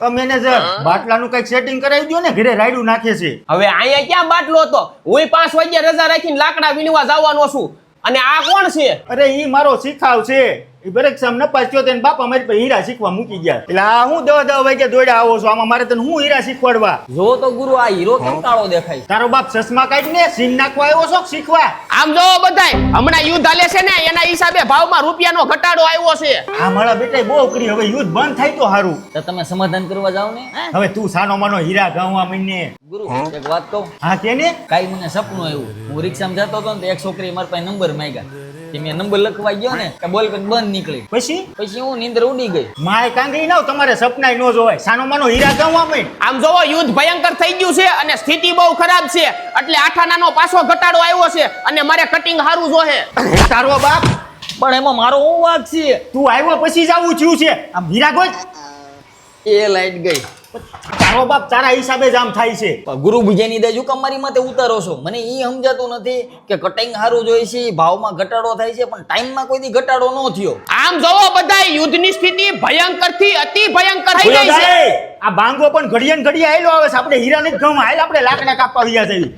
Manager બાટલાનું કઈક setting કરાવી દો ને, ઘરે રાયડું નાખે છે. હવે અહીંયા ક્યાં બાટલો હતો? હું 5 વાગ્યા રજા રાખીને લાકડા વીણવા જવાનો છું. અને આ કોણ છે? અરે ઈ મારો શીખાવ છે. ઈ બરેક સામ નપાસ થયો તેને બાપા મારી પાસે હીરા શીખવા મૂકી ગયા. એટલે આ હું 10 વાગે દોડ્યા આવો છો, આમાં મારે તને હું હીરા શીખવાડવા? જો તો ગુરુ આ હીરો કેમ કાળો દેખાય? તારો બાપ ચશ્મા કાઢીને સીન નાખવા આવ્યો છો કે શીખવા? આમ જોવો બધાય, હમણાં યુદ્ધ હાલે છે ને એના હિસાબે ભાવમાં રૂપિયાનો ઘટાડો આવ્યો છે. આ મારા બેટાએ બહુ કરી, હવે યુદ્ધ બંધ થાય તો સારું. તો તમે સમાધાન કરવા જાવ ને. હવે તું સાનો માનો હીરા ગાવા મીને. ગુરુ એક વાત કહું. હા કે ને? કાઈ મને સપનું આવ્યું. હું રિક્ષામાં જતો હતો ને તો એક છોકરી મારા પાસે નંબર માંગ્યા. કે મેં નંબર લખવા ગયો ને કે બોલ બંધ નીકળી. પછી હું નીંદર ઉડી ગઈ. માય કાંગરી ના તમારે સપનાય નો જોવાય. સાનો માનો હીરા ગાવા મીન. આમ જોવો યુદ્ધ ભયંકર થઈ ગયું છે અને સ્થિતિ બહુ ખરાબ છે, એટલે આઠાનાનો પાછો ઘટાડો આવ્યો છે અને મારે કટિંગ હારું જોહે. તારો બાપ પણ એમાં મારો હું વાગ છે? તું આવ્યો પછી જ આવું થયું છે. આમ હીરા ગોઈ એ લાઈટ ગઈ. તારો બાપ તારા હિસાબે જ આમ થાય છે. ગુરુ બીજાની દે જો મારી માથે ઉતારો છો. મને ઈ સમજાતું નથી કે કટિંગ સારું જોઈ છે, ભાવમાં ઘટાડો થાય છે, પણ ટાઈમમાં કોઈ દી ઘટાડો ન થયો. આમ જોવો બધાય, યુદ્ધની સ્થિતિ ભયંકર થી અતિ ભયંકર થઈ ગઈ છે. આ બાંગો પણ ઘડિયા ને ઘડિયા આયલો આવે છે. આપણે હીરા ને જ ઘઉં હાલ આપણે લાકડા કાપવા ગયા છે.